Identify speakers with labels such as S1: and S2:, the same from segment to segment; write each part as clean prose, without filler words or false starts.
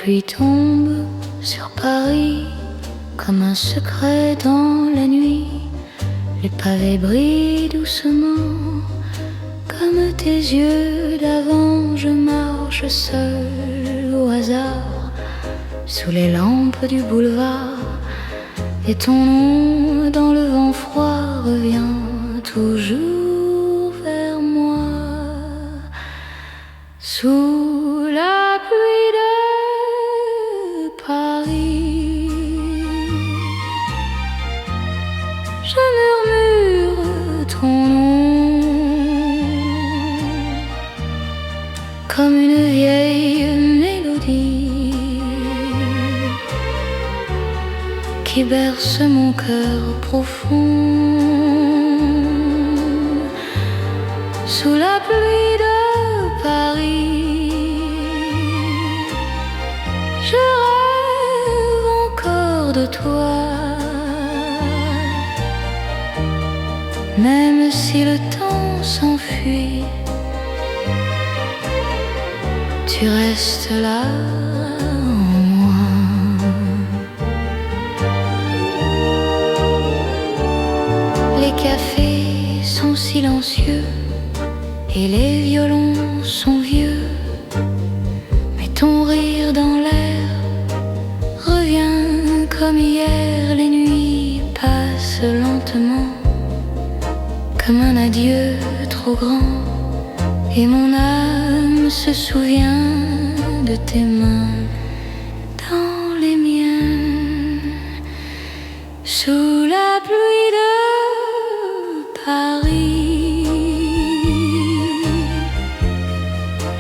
S1: pluie tombe sur Paris comme un secret dans la nuit. Les pavés brillent doucement comme tes yeux d'avant. Je marche seul au hasard sous les lampes du boulevard, et ton nom dans le vent froid revient toujours vers moi. Sous la pluie de Paris, je murmure ton nom comme une vieille mélodie qui berce mon cœur profond. Sous la pluie de Paris, je rêve encore de toi, même si le temps s'enfuit, tu restes là en moi. Les cafés sont silencieux et les violons sont vieux, mais ton rire dans l'air revient comme hier. Les nuits passent lentement comme un adieu trop grand, et mon âme se souvient de tes mains dans les miennes. Sous la pluie de Paris,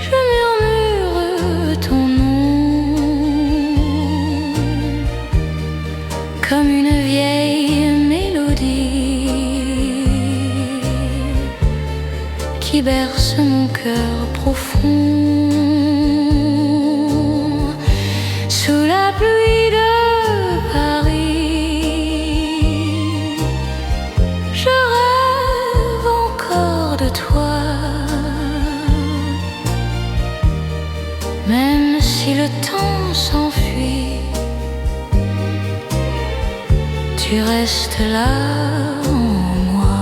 S1: je murmure ton nom comme une vieille mélodie qui berce mon cœur profond. Sous la pluie de Paris, je rêve encore de toi, même si le temps s'enfuit, tu restes là en moi.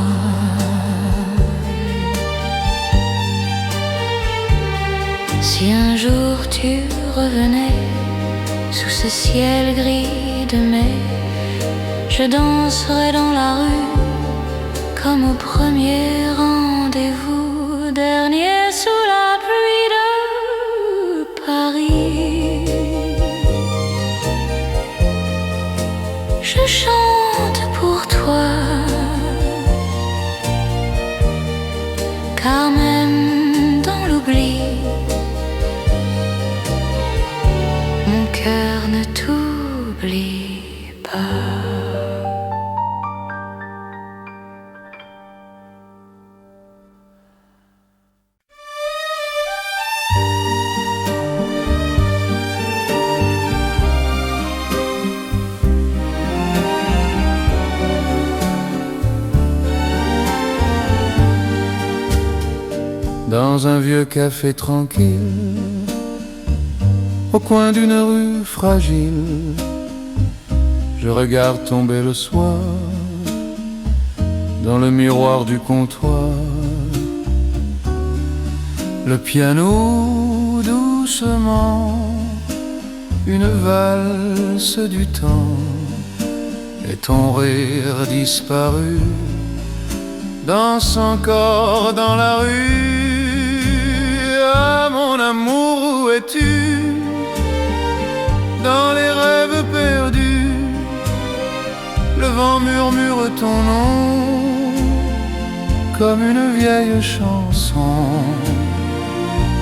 S1: Si un jour tu revenais sous ce ciel gris de mai, je danserais dans la rue comme au premier rendez-vous, dernier sous la pluie de Paris. Je chante pour toi, car même dans l'oubli, mon cœur ne t'oublie pas.
S2: Dans un vieux café tranquille, au coin d'une rue fragile, je regarde tomber le soir dans le miroir du comptoir. Le piano doucement, une valse du temps, et ton rire disparu danse encore dans la rue. Ah mon amour, où es-tu? Dans les rêves perdus, le vent murmure ton nom comme une vieille chanson.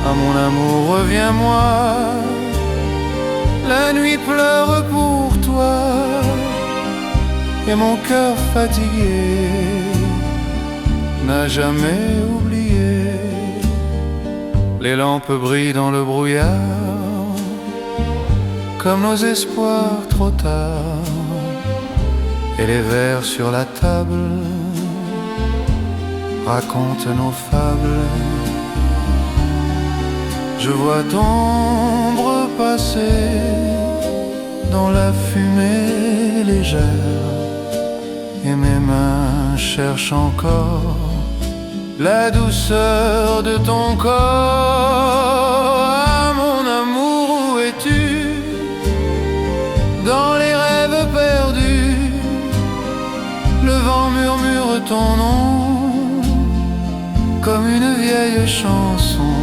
S2: Ah mon amour, reviens-moi, la nuit pleure pour toi, et mon cœur fatigué n'a jamais oublié. Les lampes brillent dans le brouillard comme nos espoirs trop tard, et les verres sur la table racontent nos fables. Je vois ton ombre passer dans la fumée légère, et mes mains cherchent encore la douceur de ton corps. Ah, mon amour, où es-tu? Dans les rêves perdus, le vent murmure ton nom comme une vieille chanson.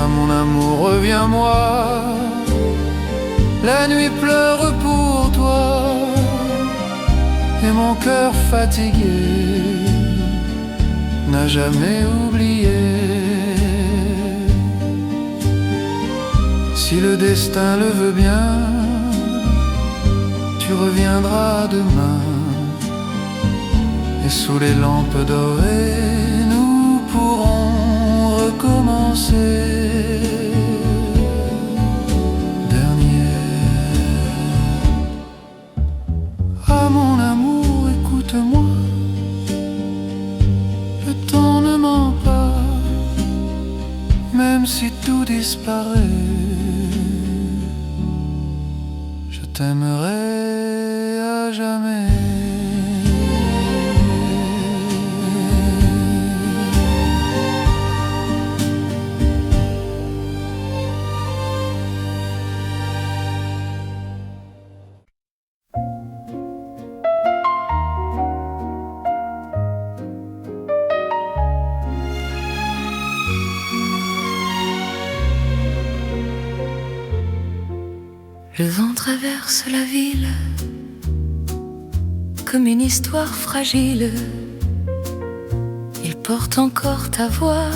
S2: Ah, mon amour, reviens-moi, la nuit pleure pour toi, et mon cœur fatigué n'a jamais oublié. Si le destin le veut bien, tu reviendras demain, et sous les lampes dorées, nous pourrons recommencer. Ah, mon amour, écoute-moi, le temps ne ment pas, même si tout disparaît, je t'aimerai à jamais.
S1: Le vent traverse la ville comme une histoire fragile. Il porte encore ta voix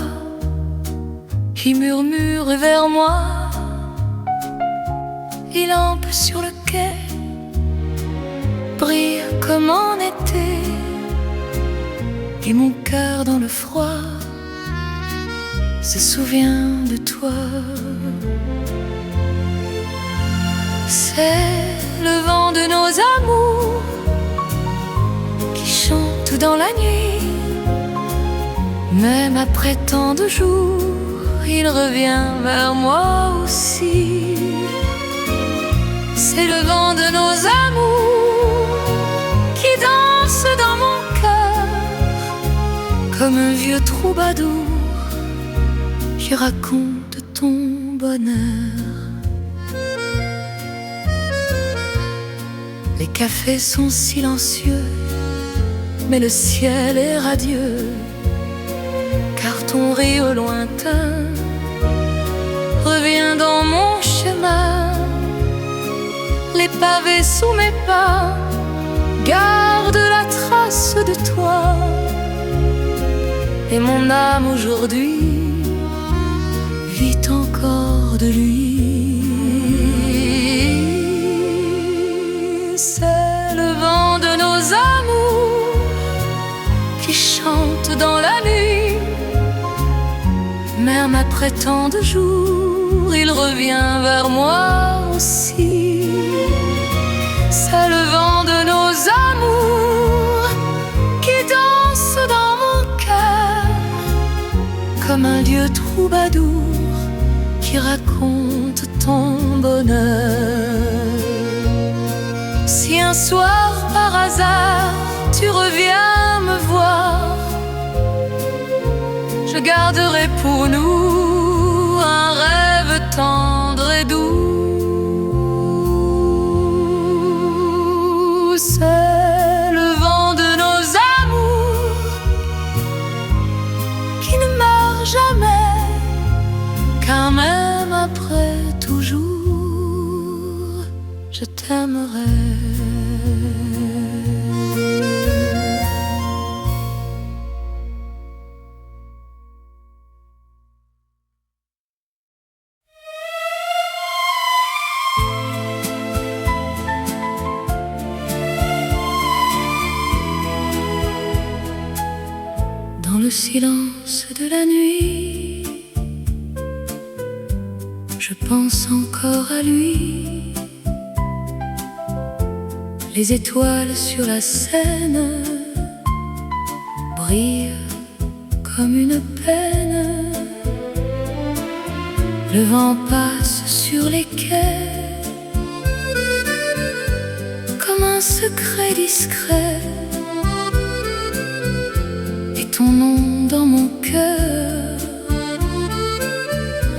S1: qui murmure vers moi. Les lampes sur le quai brillent comme en été, et mon cœur dans le froid se souvient de toi. C'est le vent de nos amours qui chante dans la nuit. Même après tant de jours, il revient vers moi aussi. C'est le vent de nos amours qui danse dans mon cœur comme un vieux troubadour qui raconte ton bonheur. Les cafés sont silencieux, mais le ciel est radieux, car ton rire lointain revient dans mon chemin. Les pavés sous mes pas gardent la trace de toi, et mon âme aujourd'hui vit encore de lui. C'est le vent de nos amours qui chante dans la nuit. Même après tant de jours, il revient vers moi aussi. C'est le vent de nos amours qui danse dans mon cœur comme un vieux troubadour qui raconte ton bonheur. Si un soir par hasard tu reviens me voir, je garderai pour nous un rêve tendre et doux. C'est le vent de nos amours qui ne meurt jamais, car même après toujours, je t'aimerai. Dans le silence de la nuit, je pense encore à lui. Les étoiles sur la Seine brillent comme une peine. Le vent passe sur les quais comme un secret discret, et ton nom dans mon cœur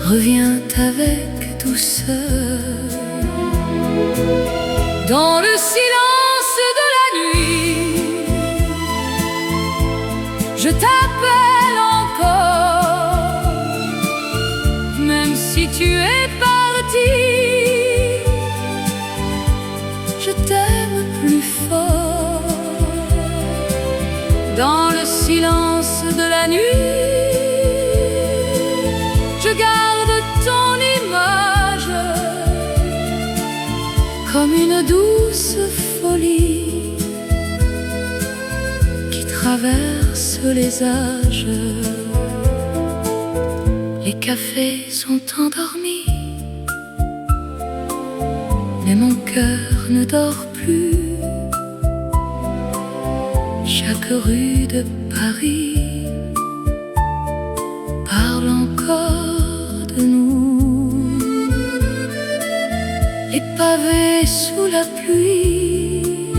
S1: revient avec douceur. Dans le silence de la nuit, je t'appelle encore, même si tu es parti, je t'aime plus fort. Dans le silence de la nuit, je garde ton image comme une douce folie qui traverse les âges. Les cafés sont endormis, mais mon cœur ne dort plus. Chaque rue de Paris parle encore de nous. Les pavés sous la pluie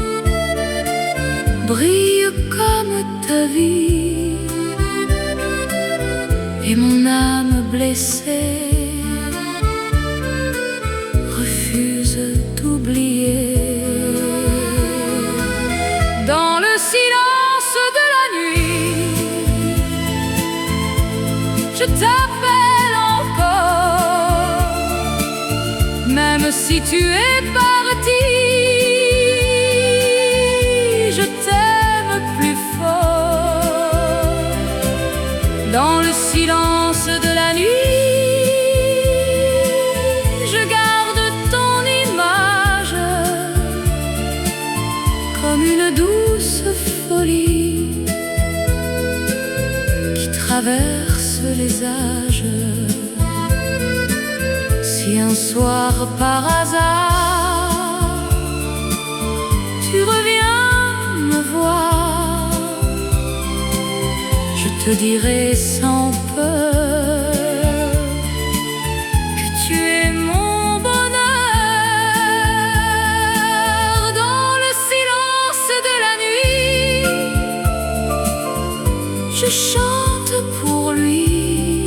S1: brillent comme ta vie, et mon âme blessée refuse d'oublier. Dans le silence de la nuit, je t'appelle encore, même si tu es parti, je t'aime plus fort. Dans le silence de la nuit, je garde ton image comme une douce folie qui traverse les âges. Si un soir par hasard tu reviens me voir, je te dirai sans peur que tu es mon bonheur. Dans le silence de la nuit, je chante pour lui,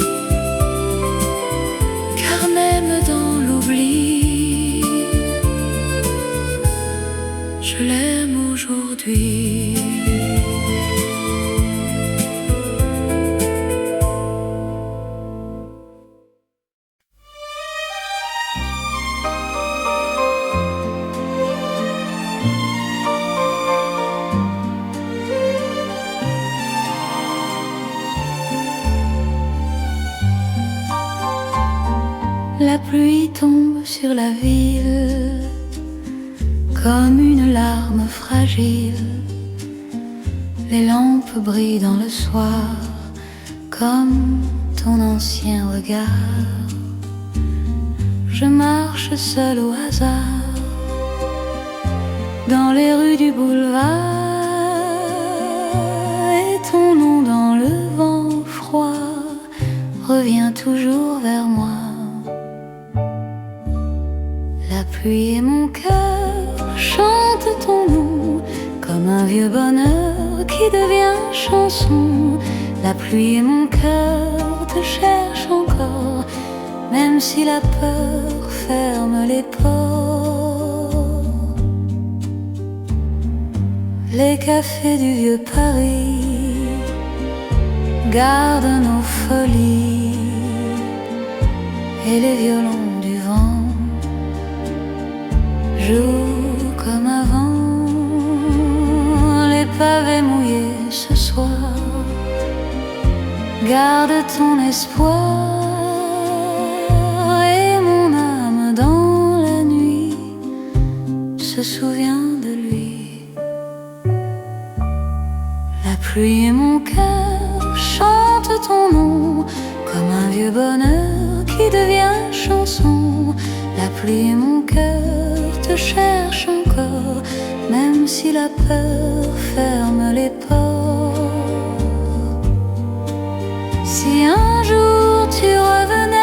S1: car même dans l'oubli, je l'aime aujourd'hui. La pluie tombe sur la ville comme une larme fragile. Les lampes brillent dans le soir comme ton ancien regard. Je marche seul au hasard dans les rues du boulevard, et ton nom dans le vent froid revient toujours vers moi. La pluie et mon cœur chantent ton nom comme un vieux bonheur qui devient chanson. La pluie et mon cœur te cherchent encore, même si la peur ferme les ports. Les cafés du vieux Paris gardent nos folies, et les violons du vent jouent comme avant. Les pavés mouillés ce soir gardent ton espoir, et mon âme dans la nuit se souvient de lui. La pluie et mon cœur chantent ton nom comme un vieux bonheur qui devient chanson. La pluie et mon cœur te cherchent encore, même si la peur ferme les ports. Si un jour tu revenais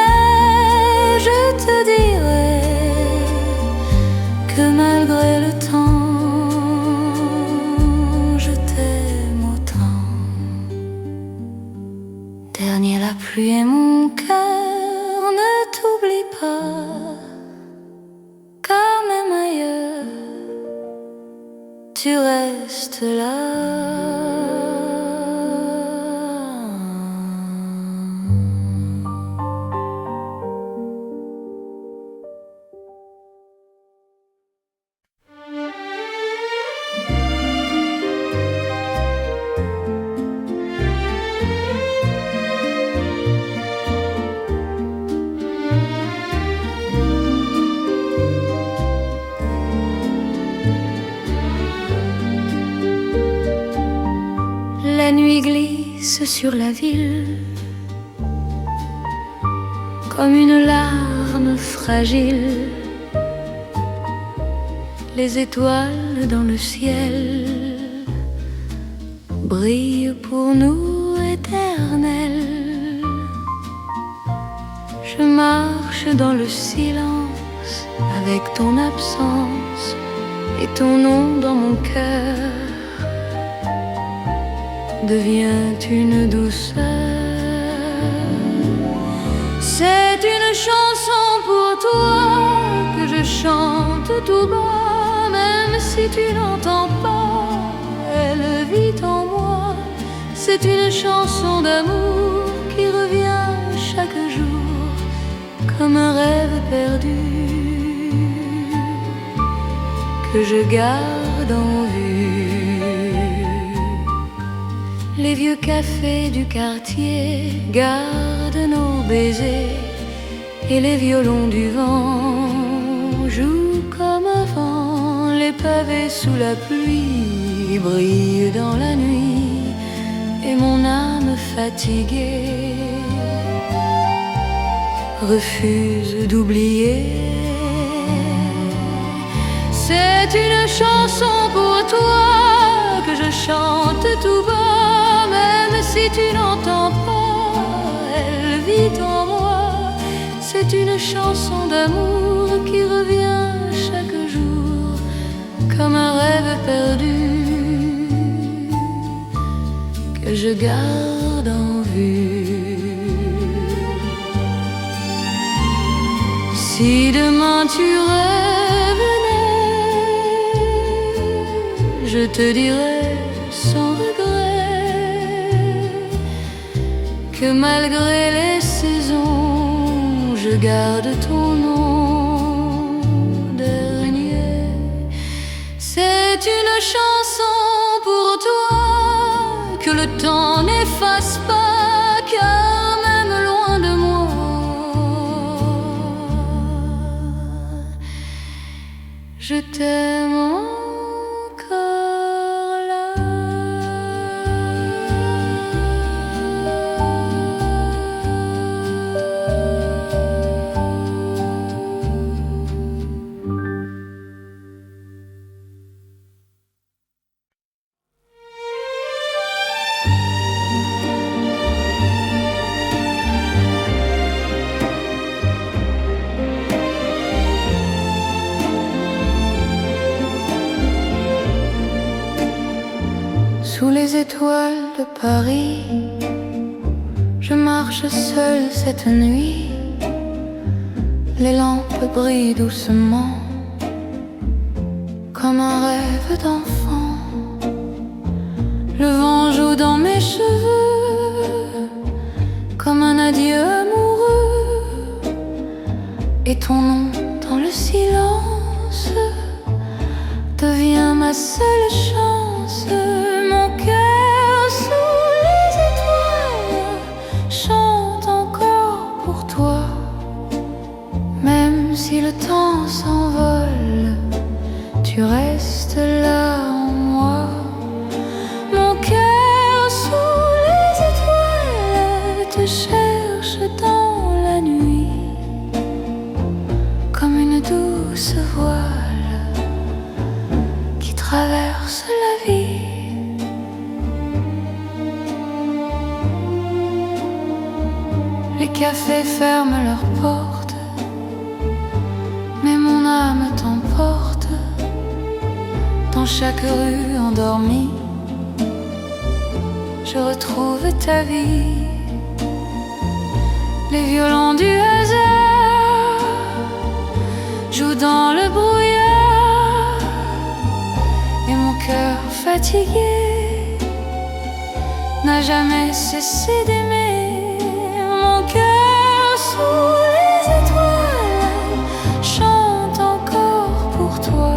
S1: tu restes là. La nuit glisse sur la ville comme une larme fragile. Les étoiles dans le ciel brillent pour nous éternelles. Je marche dans le silence avec ton absence et ton nom dans mon cœur devient une douceur. C'est une chanson pour toi que je chante tout bas, même si tu n'entends pas, elle vit en moi. C'est une chanson d'amour qui revient chaque jour comme un rêve perdu que je garde en vue. Les vieux cafés du quartier gardent nos baisers et les violons du vent jouent comme avant. Les pavés sous la pluie brillent dans la nuit et mon âme fatiguée refuse d'oublier. C'est une chanson pour toi que je chante tout bas, même si tu n'entends pas, elle vit en moi. C'est une chanson d'amour qui revient chaque jour comme un rêve perdu que je garde en vue. Si demain tu revenais, je te dirais sans regret que malgré les saisons, je garde ton nom dernier. C'est une chanson pour toi que le temps n'efface pas, car même loin de moi, je t'aime encore là. Sous les étoiles de Paris, je marche seule cette nuit. Les lampes brillent doucement, comme un rêve d'enfant. Le vent joue dans mes cheveux, comme un adieu amoureux. Et ton nom dans le silence devient ma seule chance. Mon cœur sous les étoiles chante encore pour toi. Même si le temps s'envole, tu restes là en moi. Mon cœur sous les étoiles te cherche dans la nuit, comme une douce voile qui traverse la vie. Les cafés ferment leurs portes, mais mon âme t'emporte dans chaque rue endormie. Je retrouve ta vie. Les violons du hasard jouent dans le brouillard et mon cœur fatigué n'a jamais cessé d'aimer. Mon cœur sous les étoiles chante encore pour toi.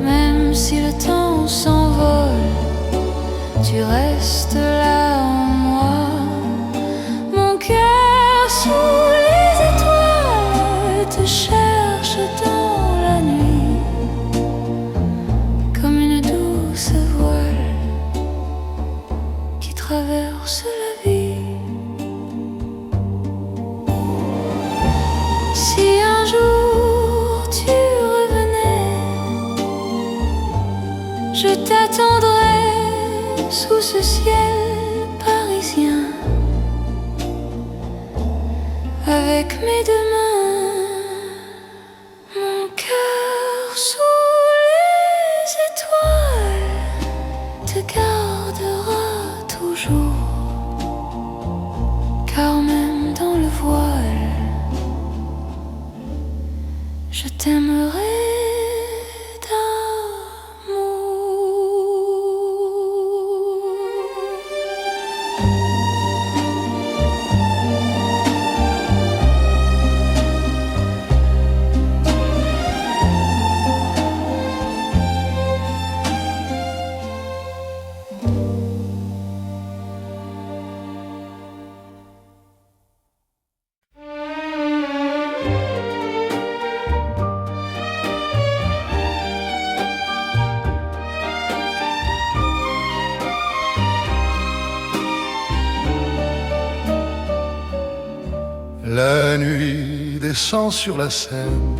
S1: Même si le temps s'envole, tu restes là en moi. Mon cœur sous les étoiles te cherche dans la nuit, comme une douce voile qui traverse la vie. Si un jour tu revenais, je t'attendrai sous ce ciel parisien, avec mes deux mains. Mon cœur sous les étoiles te gardera toujours, car même dans le voile, je t'aimerai.
S2: La nuit descend sur la Seine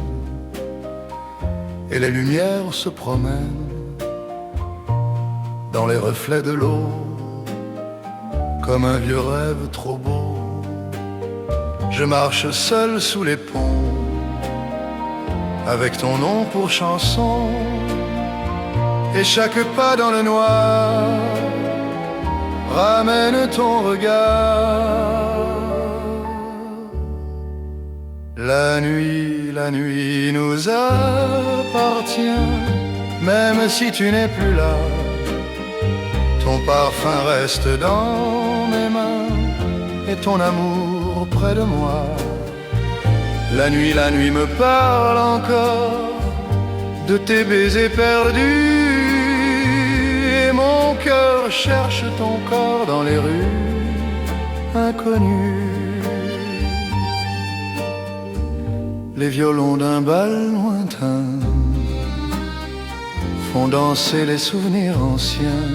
S2: et les lumières se promènent dans les reflets de l'eau, comme un vieux rêve trop beau. Je marche seul sous les ponts, avec ton nom pour chanson, et chaque pas dans le noir ramène ton regard. La nuit nous appartient, même si tu n'es plus là. Ton parfum reste dans mes mains et ton amour près de moi. La nuit me parle encore de tes baisers perdus, et mon cœur cherche ton corps dans les rues inconnues. Les violons d'un bal lointain font danser les souvenirs anciens,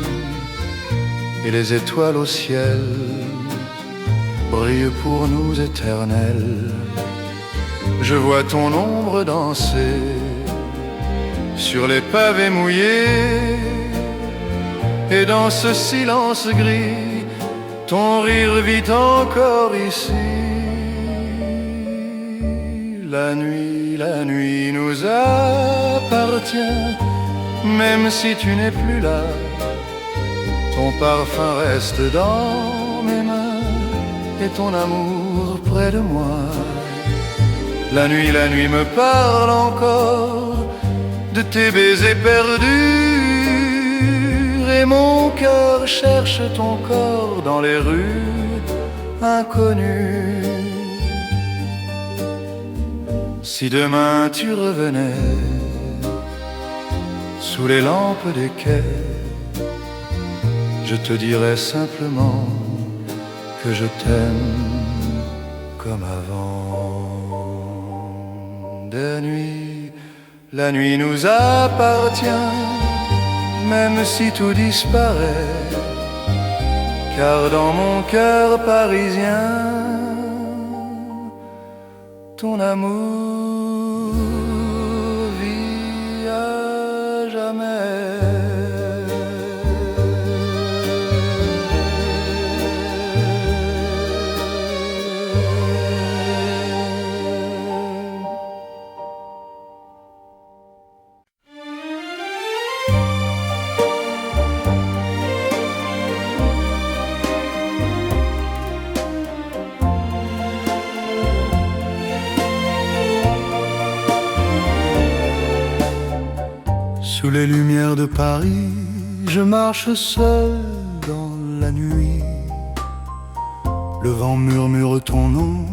S2: et les étoiles au ciel brillent pour nous éternelles. Je vois ton ombre danser sur les pavés mouillés, et dans ce silence gris, ton rire vit encore ici. La nuit nous appartient, même si tu n'es plus là. Ton parfum reste dans mes mains et ton amour près de moi. La nuit me parle encore de tes baisers perdus, et mon cœur cherche ton corps dans les rues inconnues. Si demain tu revenais sous les lampes des quais, je te dirais simplement que je t'aime comme avant. La nuit nous appartient, même si tout disparaît, car dans mon cœur parisien, ton amour vit à jamais. Sous les lumières de Paris, je marche seul dans la nuit. Le vent murmure ton nom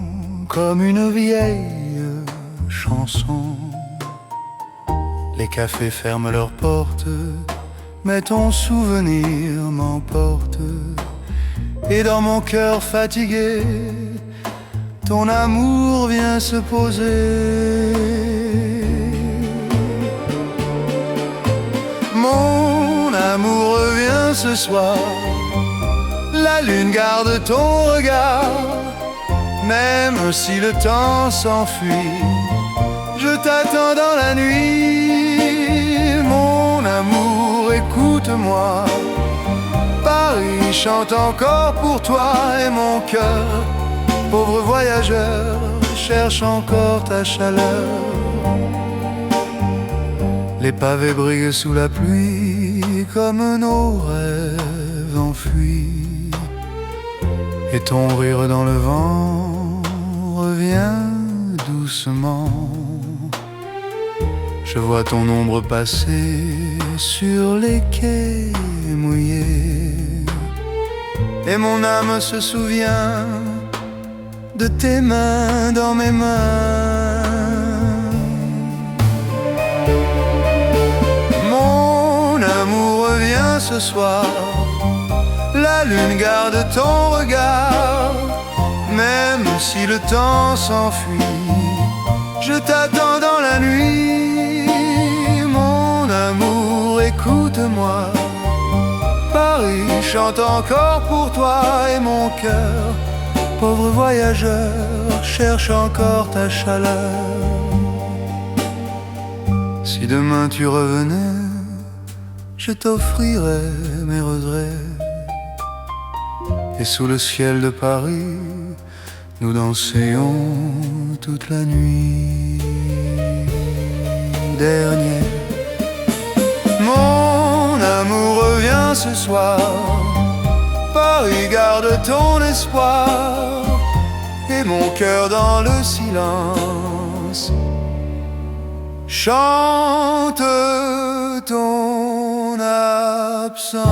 S2: comme une vieille chanson. Les cafés ferment leurs portes, mais ton souvenir m'emporte. Et dans mon cœur fatigué, ton amour vient se poser. Mon amour revient ce soir, la lune garde ton regard. Même si le temps s'enfuit, je t'attends dans la nuit. Mon amour, écoute-moi, Paris chante encore pour toi. Et mon cœur, pauvre voyageur, cherche encore ta chaleur. Les pavés brillent sous la pluie comme nos rêves enfuis. Et ton rire dans le vent revient doucement. Je vois ton ombre passer sur les quais mouillés. Et mon âme se souvient de tes mains dans mes mains. Mon amour revient ce soir, la lune garde ton regard. Même si le temps s'enfuit, je t'attends dans la nuit. Mon amour, écoute-moi, Paris chante encore pour toi. Et mon cœur, pauvre voyageur, cherche encore ta chaleur. Si demain tu revenais, je t'offrirais mes regrets. Et sous le ciel de Paris, nous dansions toute la nuit. Dernier, mon amour revient ce soir, Paris garde ton espoir. Et mon cœur dans le silence chante ton absence.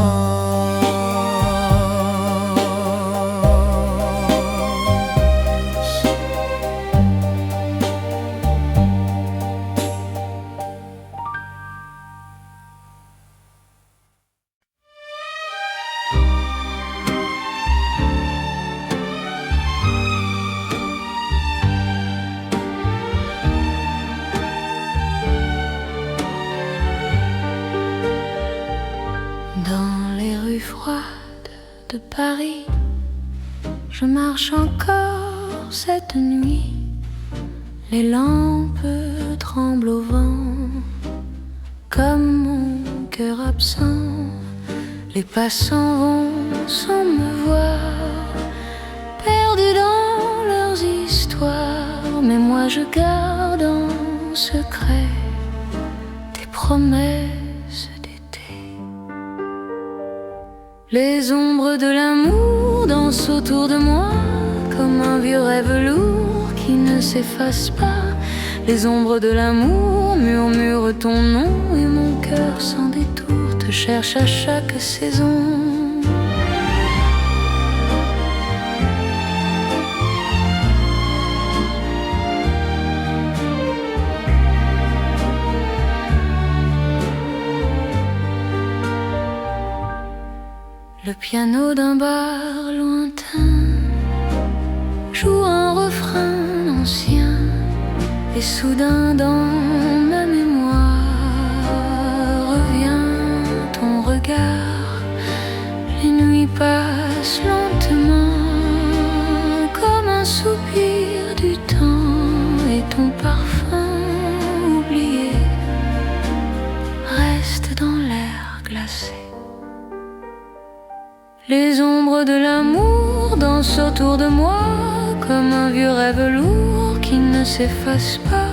S1: De Paris, je marche encore cette nuit. Les lampes tremblent au vent, comme mon cœur absent. Les passants vont sans me voir, perdus dans leurs histoires. Mais moi je garde en secret tes promesses d'été. Les ombres de l'amour dansent autour de moi, comme un vieux rêve lourd qui ne s'efface pas. Les ombres de l'amour murmurent ton nom, et mon cœur sans détour te cherche à chaque saison. Le piano d'un bar lointain joue un refrain ancien, et soudain dans ma mémoire revient ton regard. Les nuits passent lentement, comme un soupir du temps, et ton parfum oublié reste dans l'air glacé. Les ombres de l'amour dansent autour de moi, comme un vieux rêve lourd qui ne s'efface pas.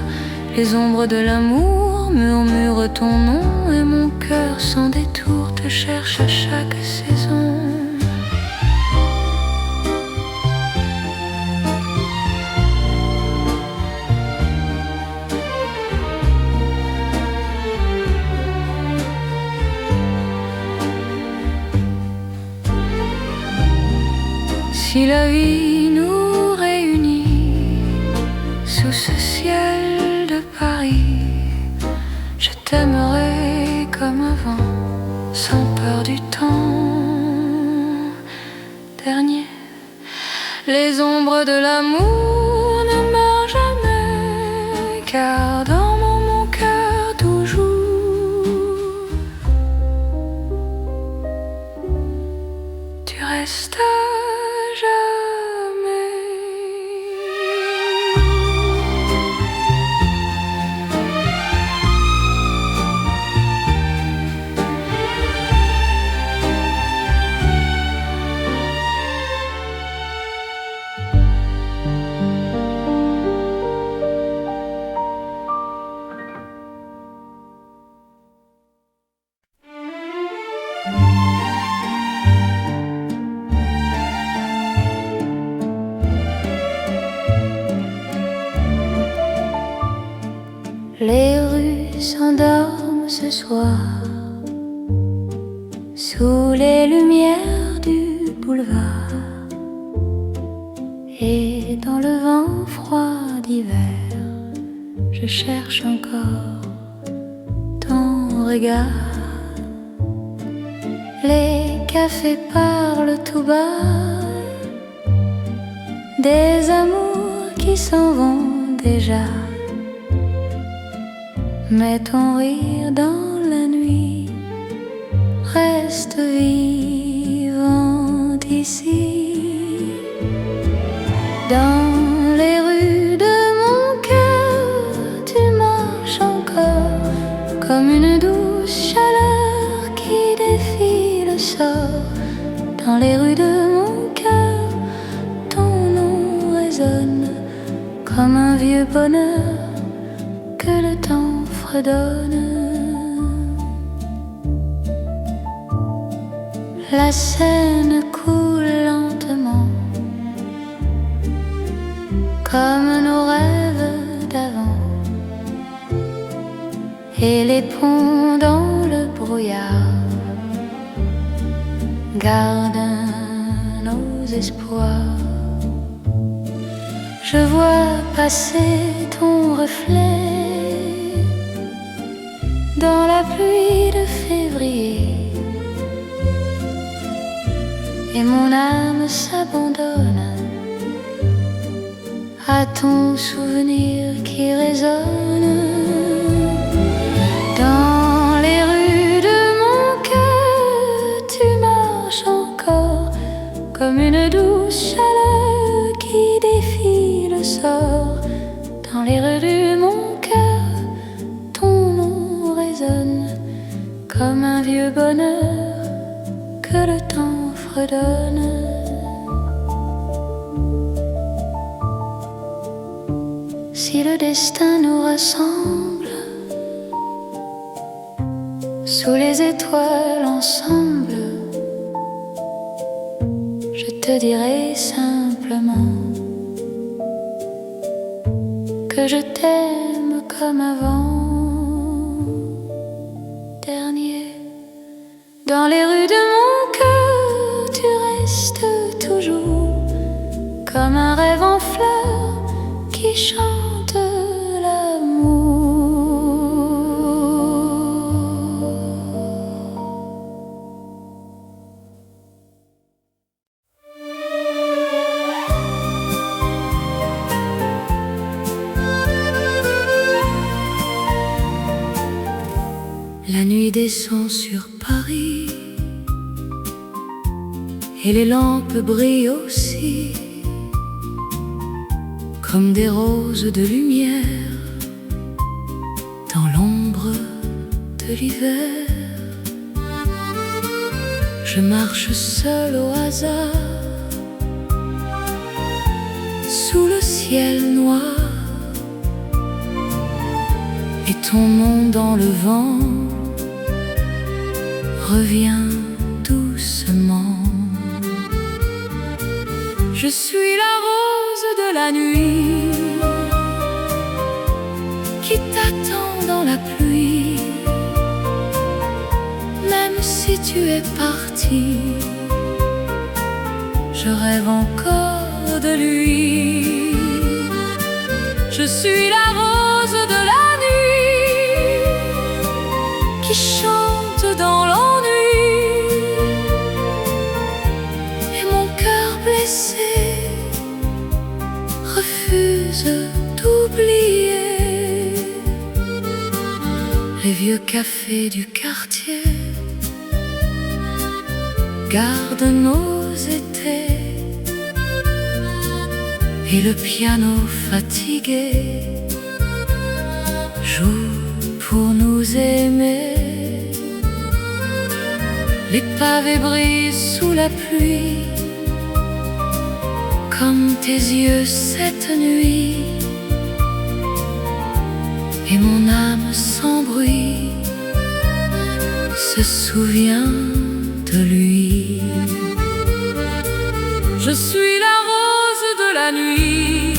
S1: Les ombres de l'amour murmurent ton nom, et mon cœur sans détour te cherche à chaque saison. Si la vie nous réunit sous ce ciel de Paris, je t'aimerai comme avant, sans peur du temps dernier. Les ombres de l'amour ne meurent jamais, car dans mon cœur toujours tu restes à jamais. Les rues s'endorment ce soir sous les lumières du boulevard, et dans le vent froid d'hiver, je cherche encore ton regard. Les cafés parlent tout bas des amours qui s'en vont déjà, mais ton rire dans la nuit reste vivant ici. Dans les rues de mon cœur, tu marches encore comme une douce chaleur qui défie le sort. Dans les rues de mon cœur, ton nom résonne comme un vieux bonheur que le temps fredonne. La Seine coule lentement comme nos rêves d'avant, et les ponts dans le brouillard gardent nos espoirs. Je vois passer ton reflet dans la pluie de février, et mon âme s'abandonne à ton souvenir qui résonne. Dans les rues de mon cœur, tu marches encore comme une douce chaleur qui défie le sort. Dans les rues de mon cœur, ton nom résonne comme un vieux bonheur que le temps fredonne. Si le destin nous rassemble sous les étoiles ensemble, je te dirai simplement que je t'aime comme avant dernier. Dans les rues de mon cœur, tu restes toujours comme un rêve en fleurs qui chante l'amour. La nuit descend sur Paris et les lampes brillent aussi comme des roses de lumière dans l'ombre de l'hiver. Je marche seul au hasard sous le ciel noir, et ton nom dans le vent revient doucement. Je suis la rose de la nuit qui t'attend dans la pluie. Même si tu es parti, je rêve encore de lui. Je suis la rose de la nuit qui chante dans l'ennui, et mon cœur blessé refuse d'oublier les vieux cafés du quartier. Garde nos étés et le piano fatigué joue pour nous aimer. Les pavés brillent sous la pluie comme tes yeux cette nuit, et mon âme sans bruit se souvient de lui. Je suis la rose de la nuit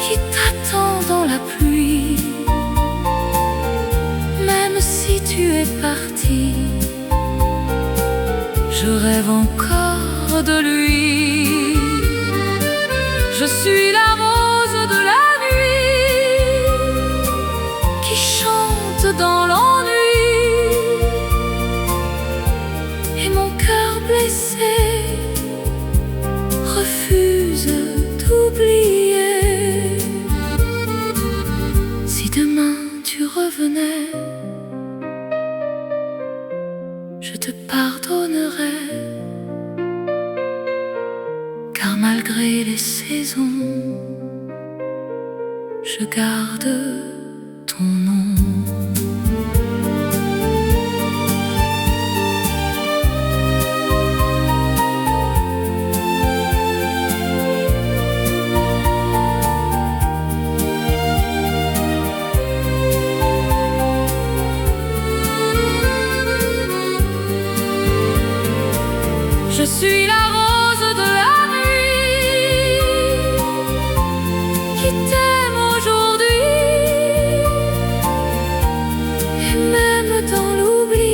S1: qui t'attend dans la pluie. Même si tu es parti, je rêve encore de lui. Je suis la rose de la nuit qui chante dans l'ennui, et mon cœur blessé refuse d'oublier. Si demain tu revenais, je te pardonnerais, car malgré les saisons, je garde ton nom. Je suis la rose de la nuit qui t'aime aujourd'hui, et même dans l'oubli,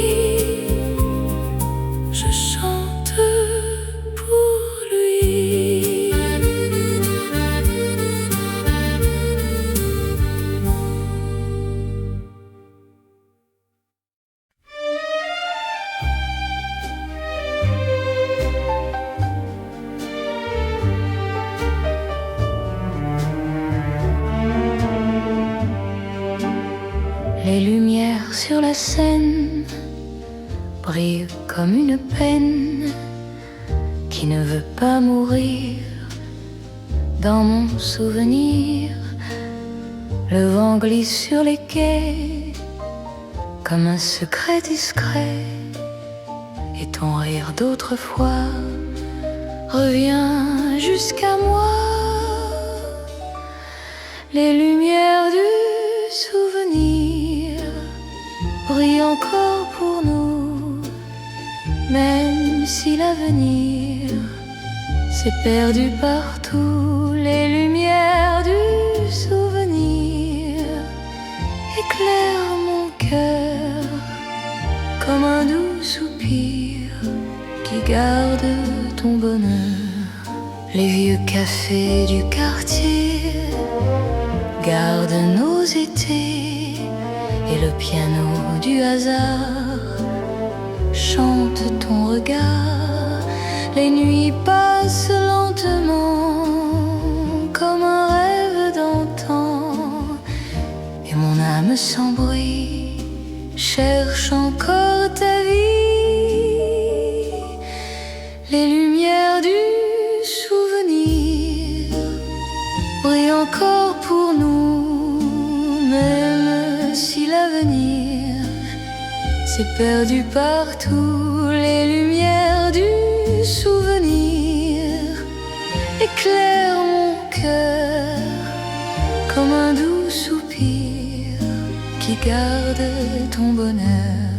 S1: je chante pour lui. Les lumières sur la scène brillent comme une peine qui ne veut pas mourir. Dans mon souvenir, le vent glisse sur les quais comme un secret discret, et ton rire d'autrefois revient jusqu'à moi. Les lumières du souvenir brille encore pour nous, même si l'avenir s'est perdu partout. Les lumières du souvenir éclairent mon cœur comme un doux soupir qui garde ton bonheur. Les vieux cafés du quartier gardent nos étés, et le piano du hasard chante ton regard. Les nuits passent lentement comme un rêve d'antan, et mon âme sans bruit cherche encore ta vie. Les lumières du souvenir brillent encore pour nous, même si l'avenir s'est perdu partout. Les lumières du souvenir éclairent mon cœur comme un doux soupir qui garde ton bonheur.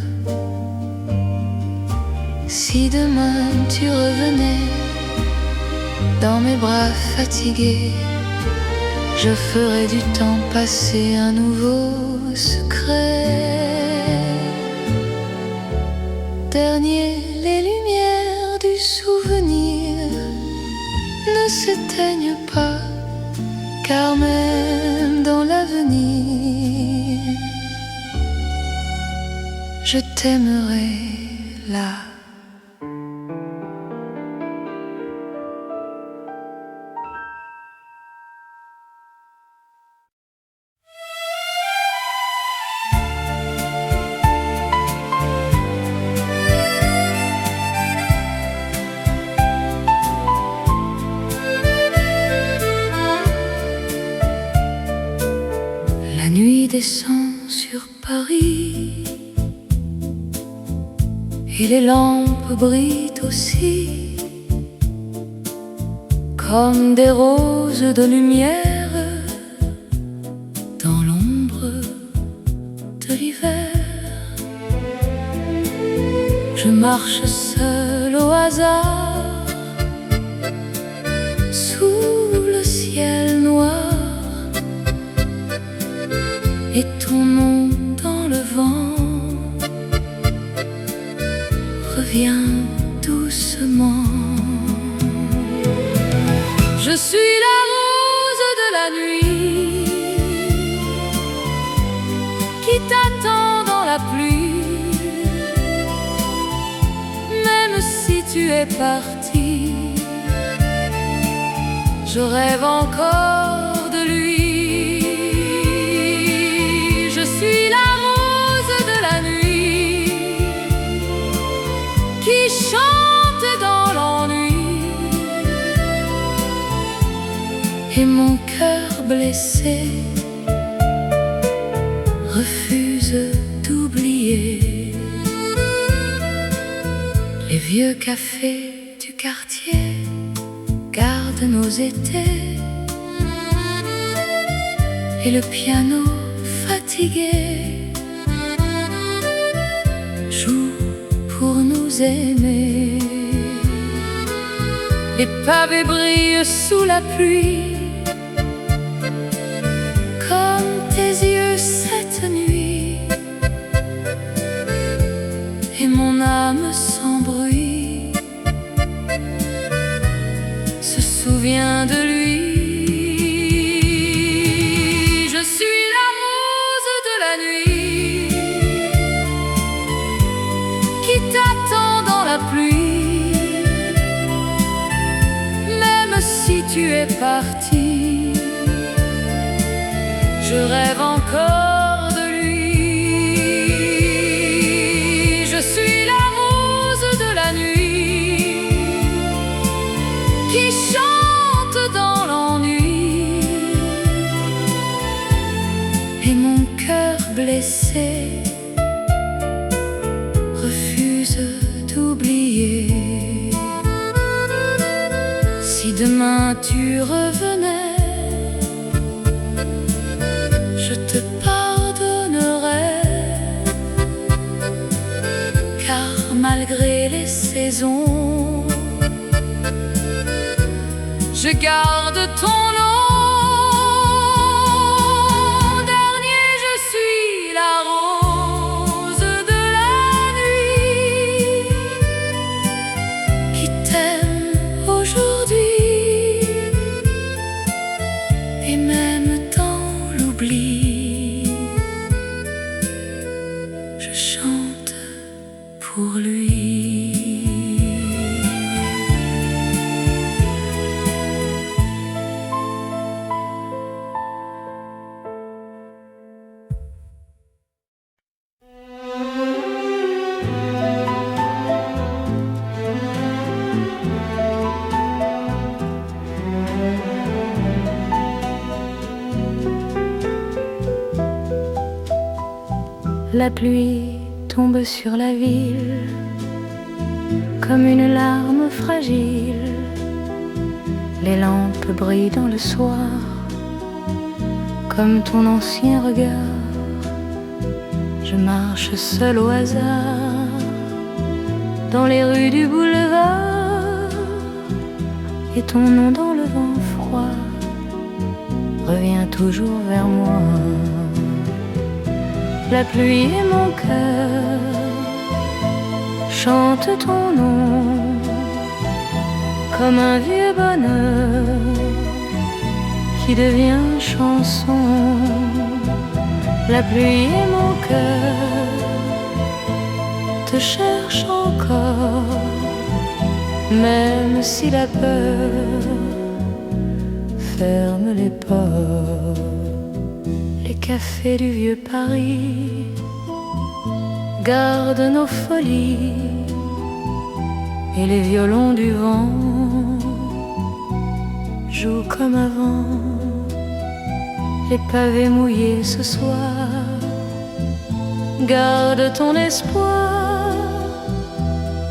S1: Si demain tu revenais dans mes bras fatigués, je ferais du temps passer un nouveau secret. Dernier, les lumières du souvenirs ne s'éteignent pas, car même dans l'avenir, je t'aimerai là. La nuit descend sur Paris et les lampes brillent aussi comme des roses de lumière dans l'ombre de l'hiver. Je marche seul au hasard sous le ciel noir, et ton nom dans le vent revient doucement. Je suis la rose de la nuit qui t'attend dans la pluie. Même si tu es parti, je rêve encore de lui. Je suis la rose de la nuit qui chante dans l'ennui, et mon cœur blessé refuse d'oublier les vieux cafés du quartier gardent nos étés, et le piano fatigué joue pour nous aimer. Les pavés brillent sous la pluie comme tes yeux cette nuit, et mon âme sans bruit se souvient de lui. Je suis la rose de la nuit qui t'attend dans la pluie. Même si tu es parti, je rêve encore de lui. Je suis la rose de la nuit qui chante dans l'ennui, et mon cœur blessé refuse d'oublier. Si demain tu revenais, je te pardonnerai, car malgré les saisons, je garde ton nom. Dernier, je suis la rose de la nuit qui t'aime aujourd'hui, et même dans l'oubli, je chante pour lui. La pluie tombe sur la ville comme une larme fragile. Les lampes brillent dans le soir comme ton ancien regard. Je marche seul au hasard dans les rues du boulevard, et ton nom dans le vent froid revient toujours vers moi. La pluie et mon cœur chantent ton nom, comme un vieux bonheur qui devient chanson. La pluie et mon cœur te cherchent encore, même si la peur ferme les ports. Les cafés du vieux Paris gardent nos folies, et les violons du vent jouent comme avant. Les pavés mouillés ce soir gardent ton espoir,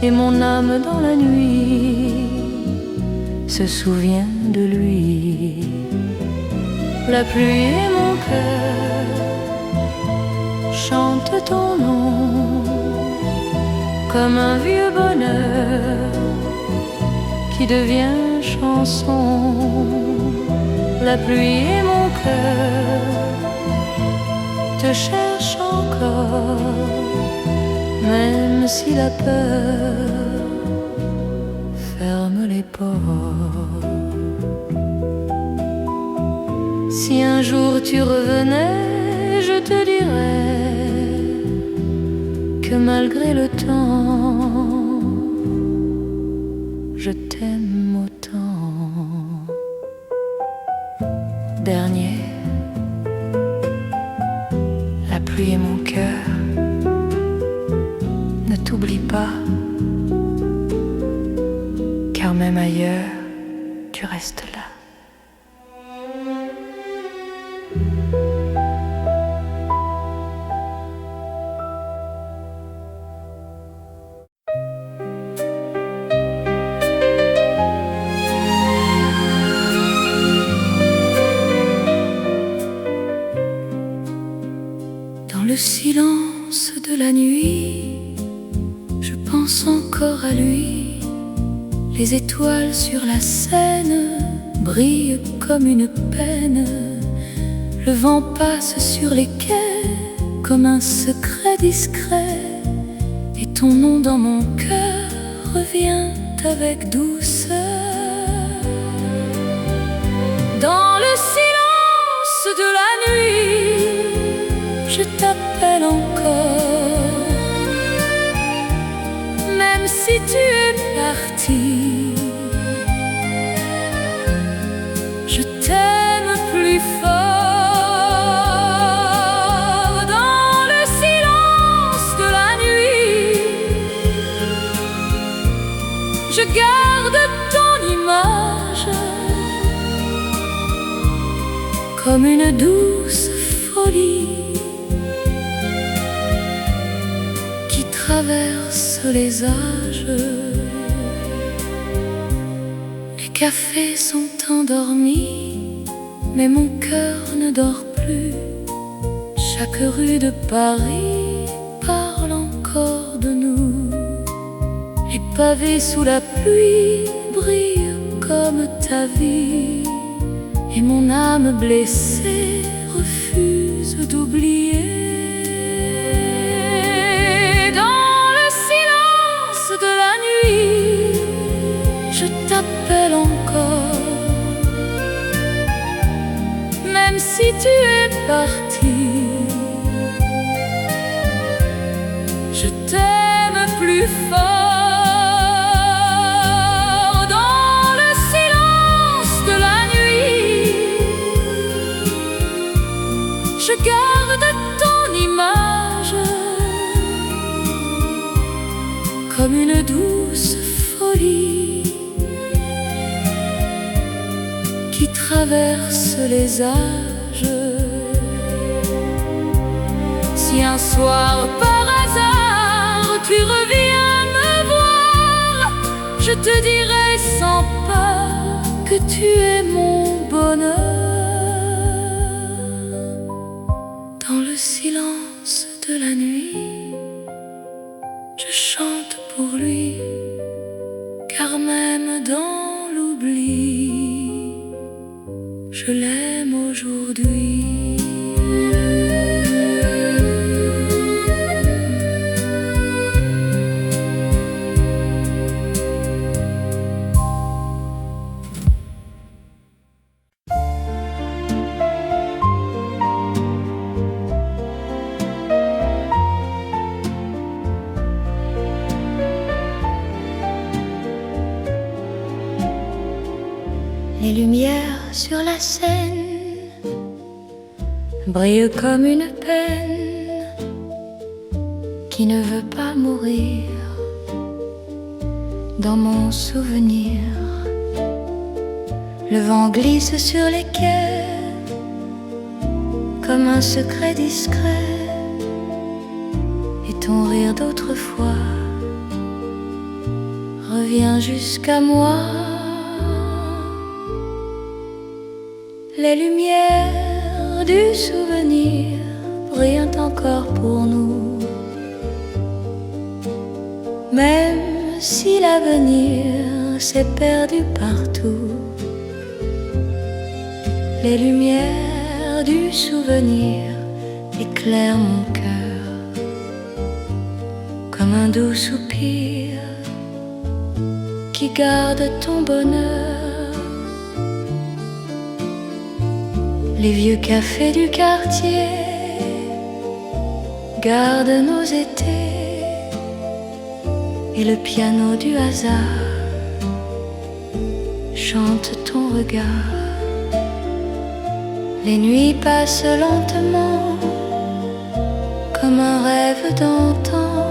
S1: et mon âme dans la nuit se souvient de lui. La pluie et mon cœur chantent ton nom comme un vieux bonheur qui devient chanson. La pluie et mon cœur te cherchent encore, même si la peur ferme les ports. Si un jour tu revenais, je te dirais que malgré le temps, je t'aime autant. Dernier, la pluie et mon cœur ne t'oublie pas, car même ailleurs, tu restes là. Dans le silence de la nuit, je pense encore à lui. Les étoiles sur la Seine brillent comme une peine. Le vent passe sur les quais comme un secret discret, et ton nom dans mon cœur revient avec douceur. Dans le silence de la nuit, je t'appelle encore, même si tu es parti. Je t'aime plus fort. Dans le silence de la nuit, je garde ton image comme une douce folie qui traverse les âges. Les cafés sont endormis, mais mon cœur ne dort plus. Chaque rue de Paris parle encore de nous. Les pavés sous la pluie brillent comme ta vie, et mon âme blessée refuse d'oublier. Dans le silence de la nuit, je t'appelle encore, même si tu es parti. Je t'aime plus fort. Dans le silence de la nuit, je garde ton image comme une douce folie qui traverse les âges. Si un soir par hasard tu reviens me voir, je te dirai sans peur que tu es mon bonheur. Dans le silence de la nuit, je chante pour lui, car même dans l'oubli, je l'aime aujourd'hui. lumière sur la scène brille comme une peine qui ne veut pas mourir. Dans mon souvenir, le vent glisse sur les quais comme un secret discret, et ton rire d'autrefois revient jusqu'à moi. Les lumières du souvenir brillent encore pour nous, même si l'avenir s'est perdu partout. Les lumières du souvenir éclairent mon cœur comme un doux soupir qui garde ton bonheur. Les vieux cafés du quartier gardent nos étés, et le piano du hasard chante ton regard. Les nuits passent lentement comme un rêve d'antan,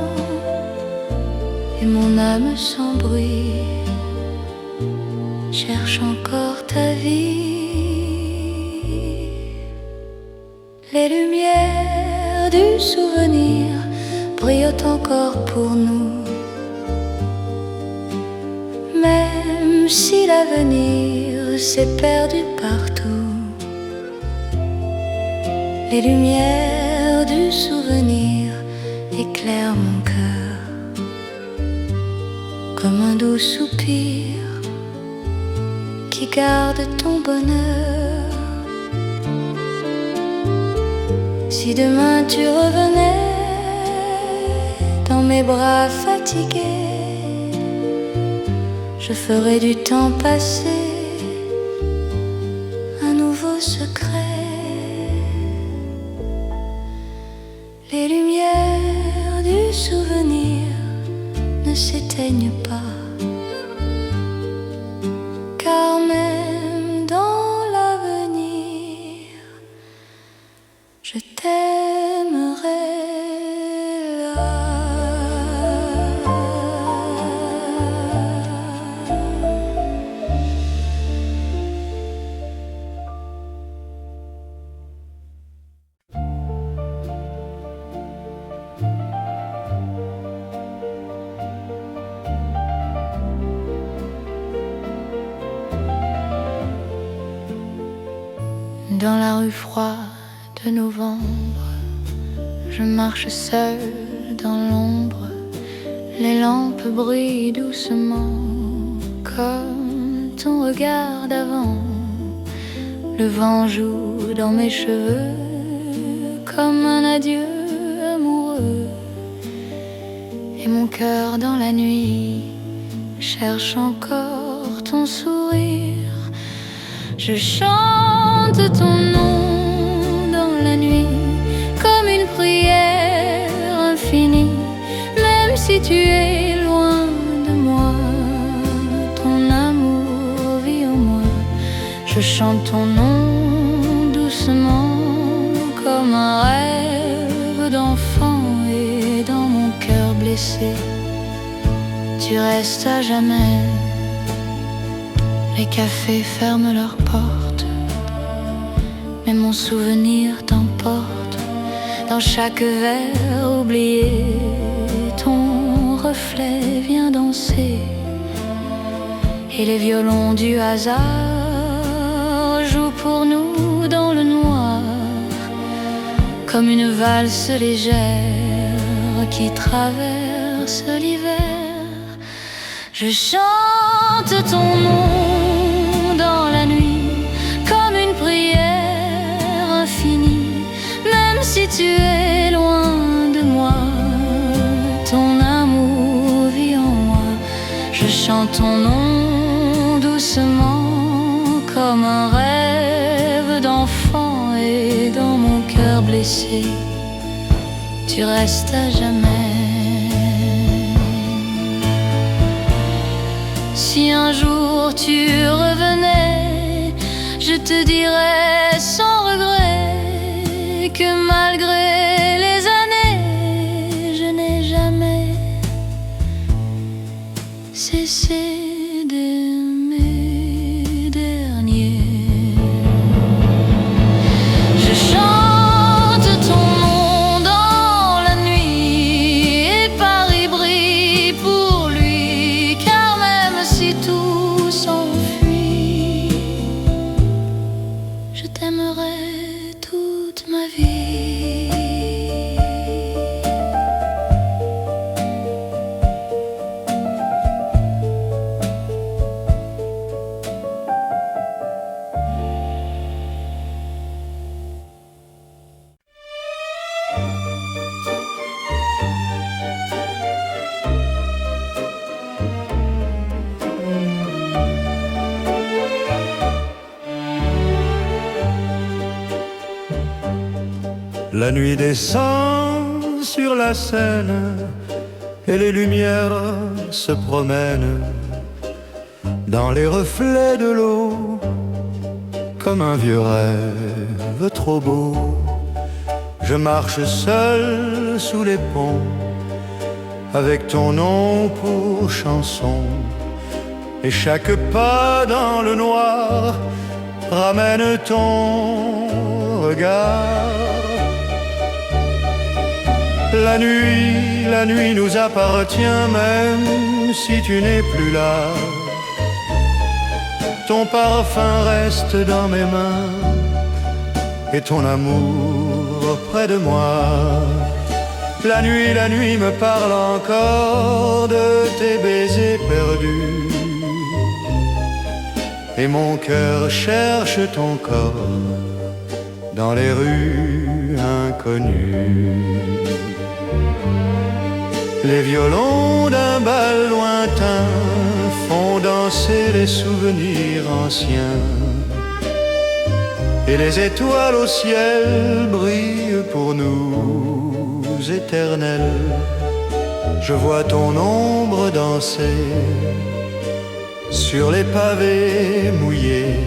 S1: et mon âme sans bruit cherche encore ta vie. Les lumières du souvenir brillent encore pour nous, même si l'avenir s'est perdu partout. Les lumières du souvenir éclairent mon cœur comme un doux soupir qui garde ton bonheur. Si demain tu revenais dans mes bras fatigués, je ferais du temps passé un nouveau secret. Les lumières du souvenir ne s'éteignent pas, car même dans l'avenir, je t'aimerai là. Dans la rue froide de novembre, je marche seule dans l'ombre. Les lampes brillent doucement comme ton regard d'avant. Le vent joue dans mes cheveux comme un adieu amoureux, et mon cœur dans la nuit cherche encore ton sourire. Je chante ton nom dans la nuit comme une prière infinie, même si tu es loin de moi, ton amour vit en moi. Je chante ton nom doucement comme un rêve d'enfant, et dans mon cœur blessé, tu restes à jamais. Les cafés ferment leurs portes, mais mon souvenir t'emporte. Dans chaque verre oublié, ton reflet vient danser, et les violons du hasard jouent pour nous dans le noir, comme une valse légère qui traverse l'hiver. Je chante ton nom dans la nuit comme une prière infinie, même si tu es loin de moi, ton amour vit en moi. Je chante ton nom doucement comme un rêve d'enfant, et dans mon cœur blessé, tu restes à jamais. Si un jour tu revenais je te dirai sans regret que malgré les années, je n'ai jamais cessé d'aimer dernier. Je chante ton nom dans la nuit et Paris brille pour lui, car même si tout s'enfuit, je t'aimerai toute ma vie.
S2: La nuit descend sur la Seine et les lumières se promènent dans les reflets de l'eau comme un vieux rêve trop beau. Je marche seul sous les ponts avec ton nom pour chanson, et chaque pas dans le noir ramène ton regard. La nuit nous appartient même si tu n'es plus là. Ton parfum reste dans mes mains et ton amour près de moi. La nuit me parle encore de tes baisers perdus, et mon cœur cherche ton corps dans les rues inconnues. Les violons d'un bal lointain font danser les souvenirs anciens, et les étoiles au ciel brillent pour nous éternels. Je vois ton ombre danser sur les pavés mouillés,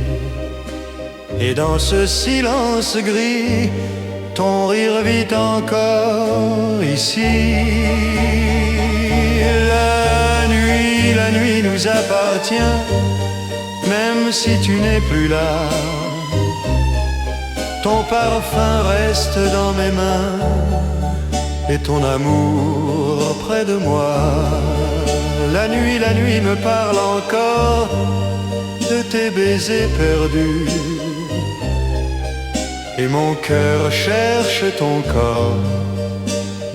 S2: et dans ce silence gris, ton rire vit encore ici. La nuit nous appartient, même si tu n'es plus là. Ton parfum reste dans mes mains et ton amour près de moi. La nuit me parle encore de tes baisers perdus, et mon cœur cherche ton corps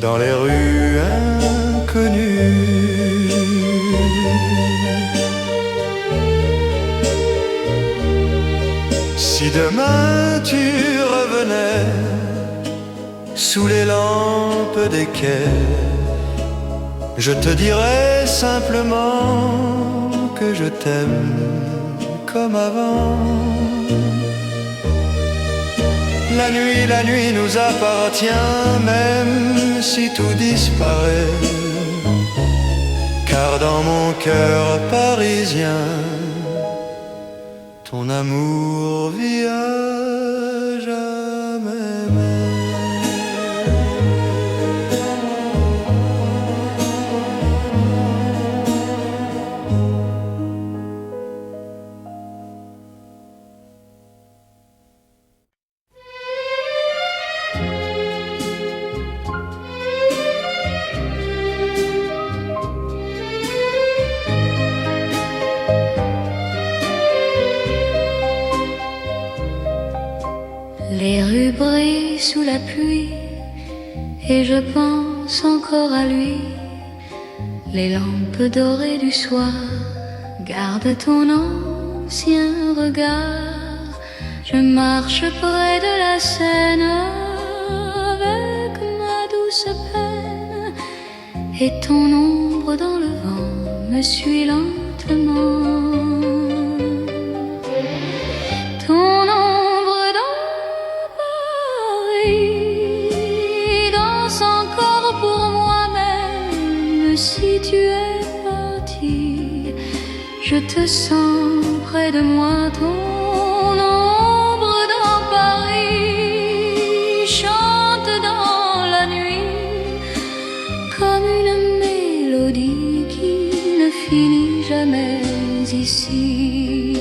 S2: dans les rues inconnues. Si demain tu revenais sous les lampes des quais, je te dirais simplement que je t'aime comme avant. La nuit nous appartient, même si tout disparaît, car dans mon cœur parisien, ton amour vit à jamais.
S1: Les rues brillent sous la pluie et je pense encore à lui. Les lampes dorées du soir gardent ton ancien regard. Je marche près de la Seine avec ma douce peine, et ton ombre dans le vent me suit lentement. Ton ombre dans Paris danse encore pour moi, même si tu es parti. Je te sens près de moi, ton ombre ici.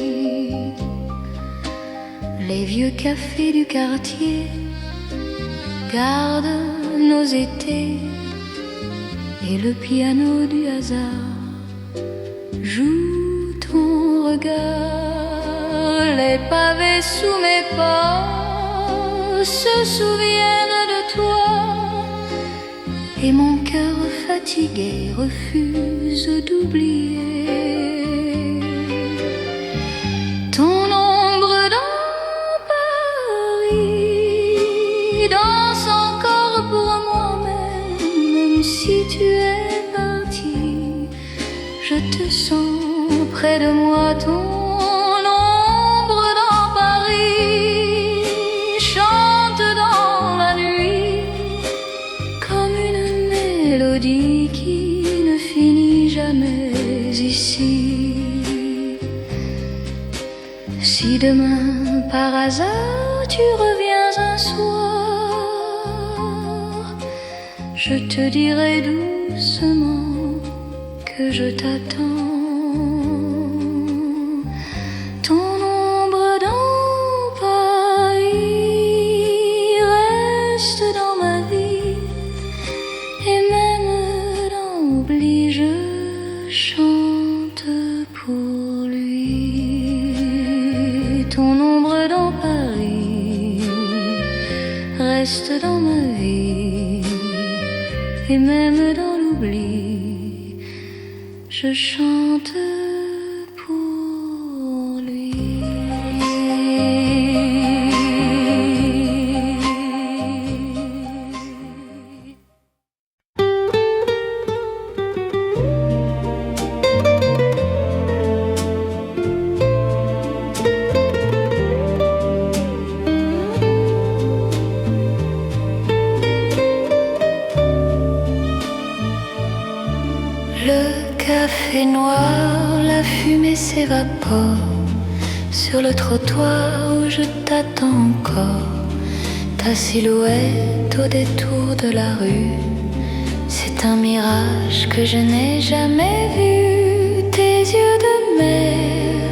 S1: Les vieux cafés du quartier gardent nos étés et le piano du hasard joue ton regard. Les pavés sous mes pas se souviennent de toi et mon cœur fatigué refuse d'oublier ton ombre dans Paris. Danse encore pour moi-même si tu es parti. Je te sens près de moi, ton ombre dans Paris chante dans la nuit comme une mélodie qui ne finit jamais ici. Si demain par hasard tu reviens un soir, je te dirai doucement que je t'attends. Ton ombre dans Paris reste dans ma vie et même dans l'oubli je chante pour lui. Ton ombre dans Paris reste dans ma vie et même dans l'oubli je chante pour lui. Le café noir, la fumée s'évapore sur le trottoir où je t'attends encore. Ta silhouette au détour de la rue, c'est un mirage que je n'ai jamais vu. Tes yeux de mer,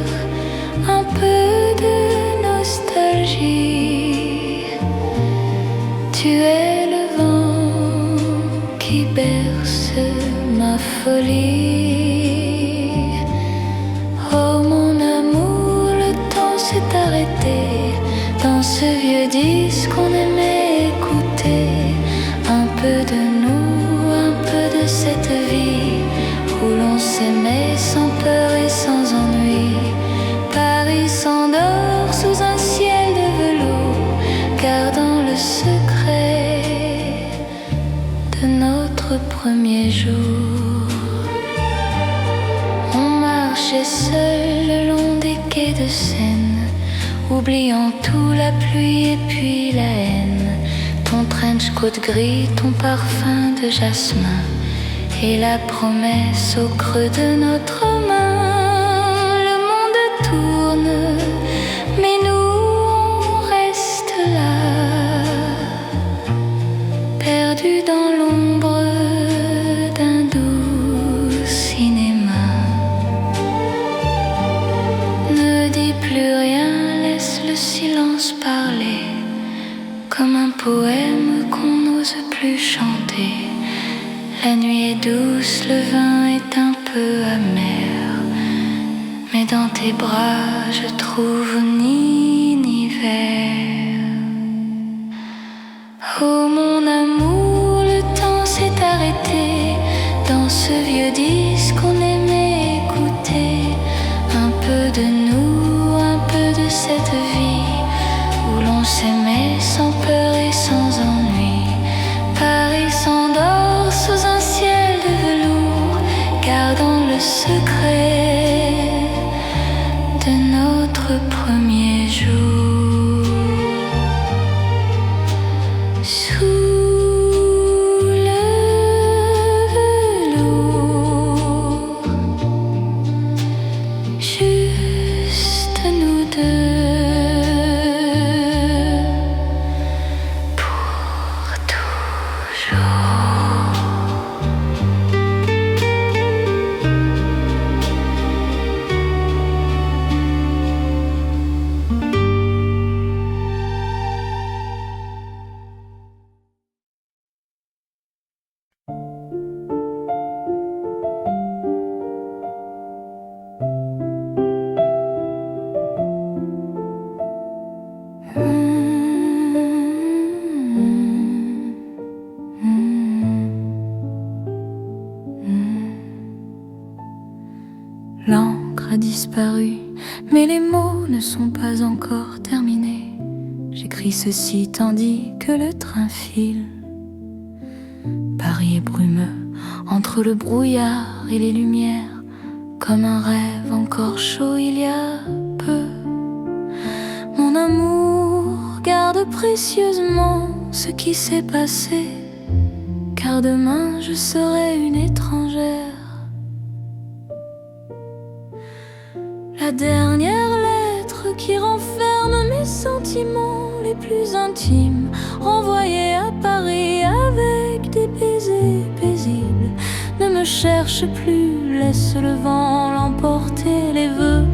S1: un peu de nostalgie. Tu es le vent qui berce ma folie. Oh mon amour, le temps s'est arrêté dans ce vieux disque qu'on aimait écouter. Un peu de nous, un peu de cette vie où l'on s'aimait sans peur et sans ennui. Paris s'endort sous un ciel de velours, gardant le secret de notre premier jour. On marchait seul le long des quais de Seine, oubliant tout, la pluie et puis la haine. Ton trench coat gris, ton parfum de jasmin et la promesse au creux de notre main. Le monde tourne, mais nous on reste là, perdus dans l'ombre d'un doux cinéma. Ne dis plus rien, laisse le silence parler, comme un poème qu'on n'ose plus chanter. La nuit est douce, le vin est un peu amer, mais dans tes bras je trouve ni hiver. Oh mon amour, le temps s'est arrêté dans ce vieux disque qu'on aimait écouter. Un peu de nous, un peu de cette vie où l'on s'aimait sans peur et sans ennui. Paris s'endort sous un ciel de velours, gardant le secret de notre premier jour. Sous le velours, juste nous deux, pour toujours. a disparu, mais les mots ne sont pas encore terminés. J'écris ceci tandis que le train file. Paris est brumeux, entre le brouillard et les lumières, comme un rêve encore chaud il y a peu. Mon amour, garde précieusement ce qui s'est passé, car demain je serai une étrangère. La dernière lettre qui renferme mes sentiments les plus intimes, renvoyée à Paris avec des baisers paisibles. Ne me cherche plus, laisse le vent l'emporter, les vœux,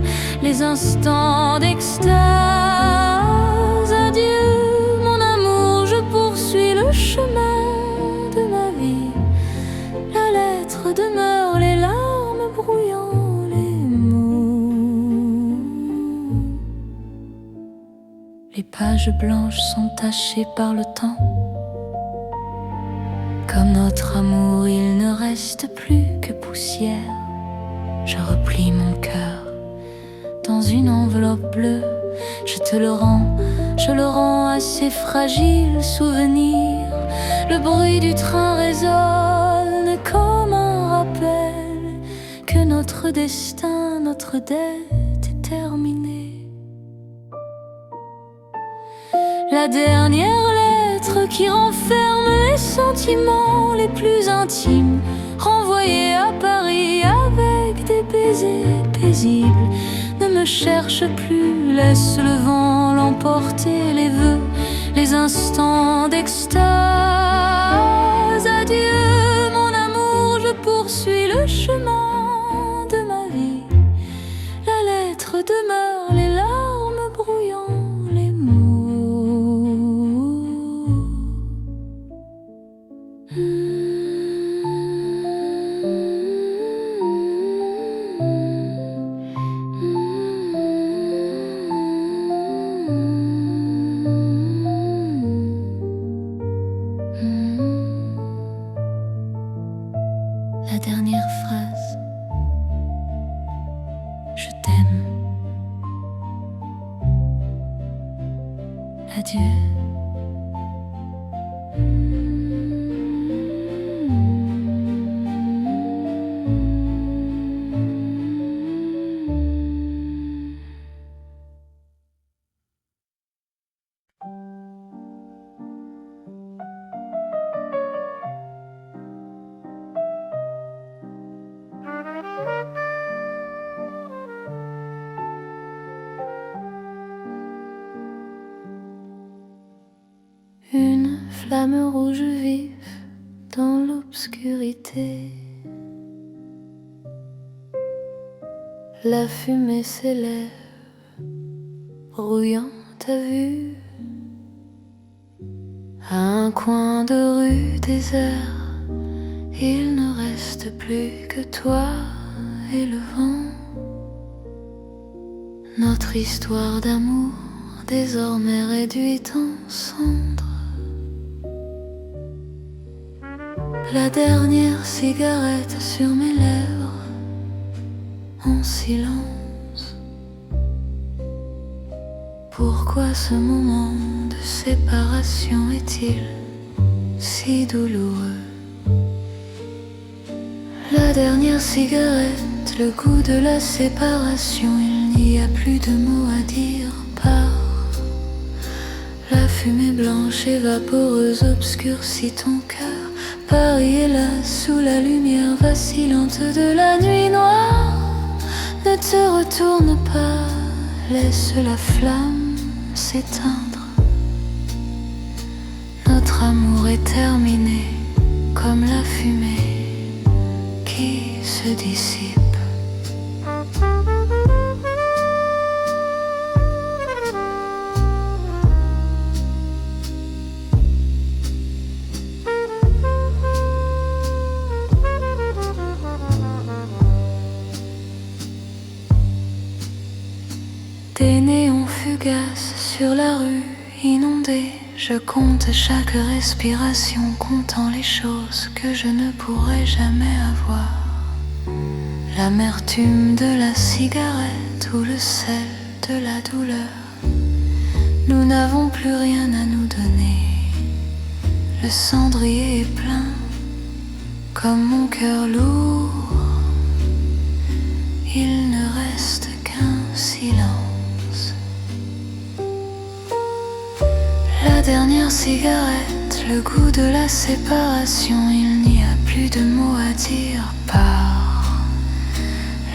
S1: les instants d'extase. Adieu mon amour, je poursuis le chemin de ma vie. La lettre demeure, les larmes brouillant les mots. Les pages blanches sont tachées par le temps. Comme notre amour, il ne reste plus que poussière. Je replie mon cœur dans une enveloppe bleue. Je te le rends assez fragile souvenir. Le bruit du train résonne comme un rappel que notre destin, notre dette est terminée. La dernière lettre qui renferme les sentiments les plus intimes, renvoyée à Paris avec des baisers paisibles. Ne me cherche plus, laisse le vent l'emporter, les vœux, les instants d'extase. Adieu mon amour, je poursuis le chemin de ma vie. La lettre demeure, les larmes brouillant les mots. La dernière phrase, je t'aime. Adieu. Une flamme rouge vive dans l'obscurité. La fumée s'élève, brouillant ta vue. À un coin de rue désert, il ne reste plus que toi et le vent. Notre histoire d'amour désormais réduite en cendres. La dernière cigarette sur mes lèvres, en silence. Pourquoi ce moment de séparation est-il si douloureux? La dernière cigarette, le goût de la séparation, il n'y a plus de mots à dire par la fumée blanche et vaporeuse obscurcit ton cœur. Paris est là sous la lumière vacillante de la nuit noire. Ne te retourne pas, laisse la flamme s'éteindre. Notre amour est terminé comme la fumée qui se dissipe. Des néons fugaces sur la rue inondée. Je compte chaque respiration, comptant les choses que je ne pourrai jamais avoir. l'amertume de la cigarette ou le sel de la douleur. Nous n'avons plus rien à nous donner. Le cendrier est plein, comme mon cœur lourd. Il ne reste qu'un silence. La dernière cigarette, le goût de la séparation. Il n'y a plus de mots à dire par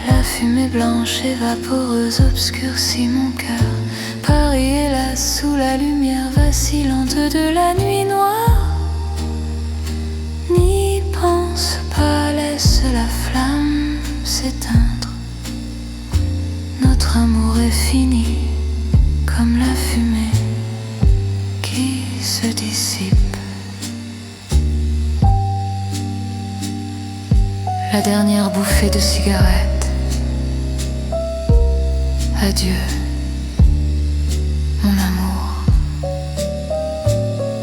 S1: la fumée blanche et vaporeuse obscurcit mon cœur. Paris est là sous la lumière vacillante de la nuit noire. N'y pense pas, laisse la flamme s'éteindre. Notre amour est fini, comme la fumée qui se dissipe. La dernière bouffée de cigarette. Adieu, mon amour.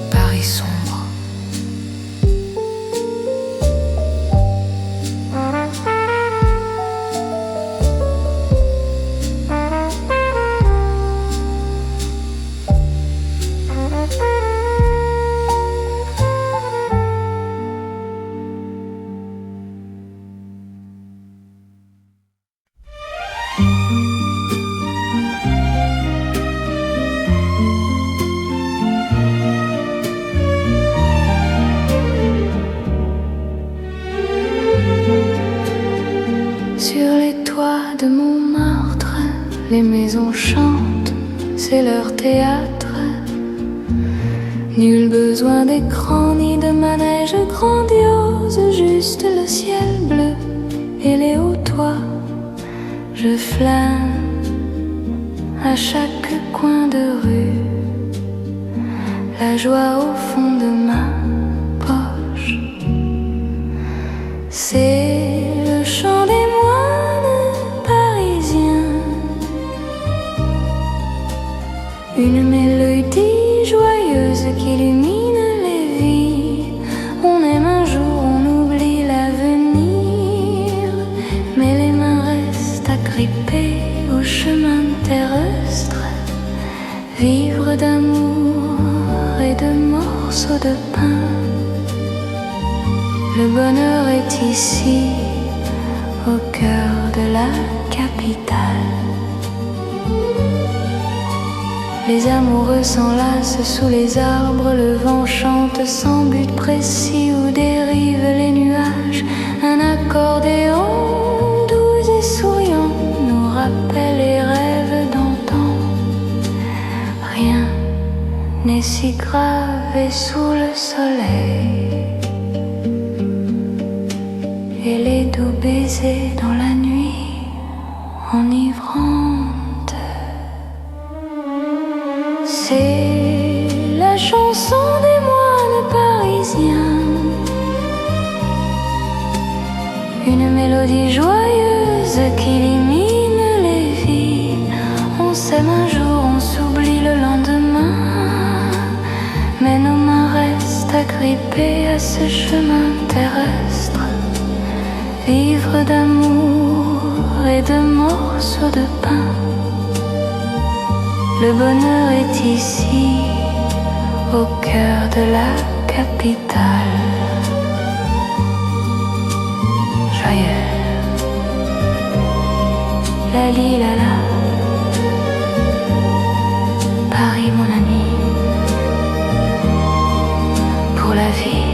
S1: Paris sombre. Sur les toits de Montmartre, les maisons chantent, c'est leur théâtre. Nul besoin d'écran ni de manège grandiose, juste le ciel bleu et les hauts toits. Je flâne à chaque coin de rue, la joie au fond de ma poche. C'est le chant des moines parisiens, une mélodie joyeuse qui illumine les vies. On aime un jour, on oublie l'avenir, mais les mains restent agrippées au chemin terrestre. Vivre d'amour et de morceaux de pain. Le bonheur est ici, au cœur de la capitale. Les amoureux s'enlacent sous les arbres, le vent chante sans but précis où dérivent les nuages. Un accordéon doux et souriant nous rappelle les rêves d'antan. Rien n'est si grave et sous le soleil, et les doux baisers dans la nuit enivrante. C'est la chanson des moines parisiens, une mélodie joyeuse qui illumine les vies. On s'aime un jour, on s'oublie le lendemain, mais nos mains restent agrippées à ce chemin terrestre. Vivre d'amour et de morceaux de pain. Le bonheur est ici, au cœur de la capitale. Joyeux, la li la la, Paris mon ami, pour la vie.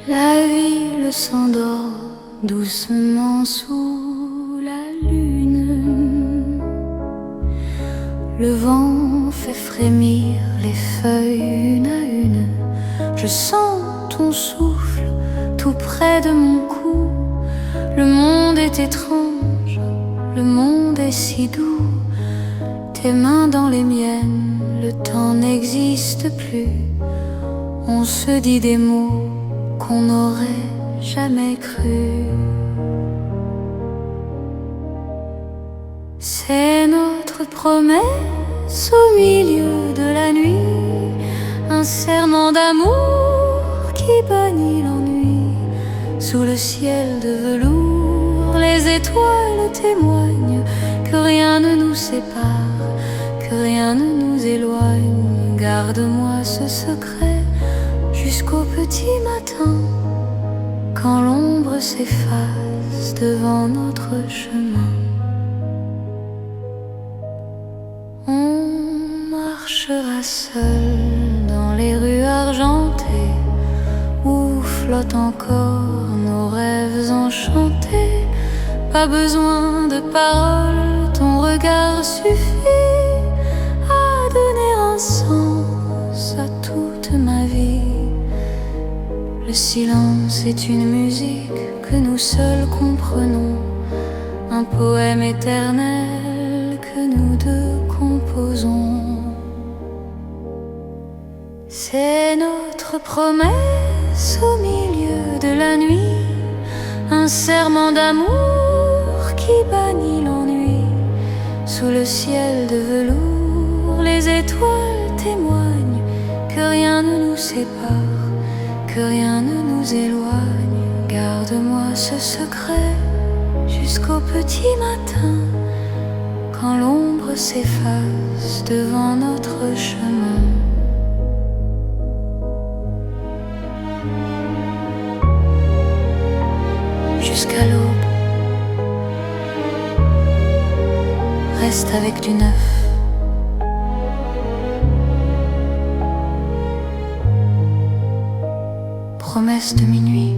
S1: La ville s'endort doucement sous la lune. Le vent fait frémir les feuilles une à une. Je sens ton souffle tout près de mon cou. Le monde est étrange, le monde est si doux. Tes mains dans les miennes, le temps n'existe plus. On se dit des mots qu'on n'aurait jamais cru. C'est notre promesse au milieu de la nuit, un serment d'amour qui bannit l'ennui. Sous le ciel de velours, les étoiles témoignent que rien ne nous sépare, que rien ne nous éloigne. Garde-moi ce secret jusqu'au petit matin, quand l'ombre s'efface devant notre chemin. On marchera seul dans les rues argentées où flottent encore nos rêves enchantés. Pas besoin de paroles, ton regard suffit à donner un sens à toute ma vie. Le silence est une musique que nous seuls comprenons, un poème éternel que nous deux composons. C'est notre promesse au milieu de la nuit, un serment d'amour qui bannit l'ennui. Sous le ciel de velours, les étoiles témoignent que rien ne nous sépare, que rien ne nous éloigne. Garde-moi ce secret jusqu'au petit matin, quand l'ombre s'efface devant notre chemin. Jusqu'à l'aube, reste avec du neuf. Promesse de minuit.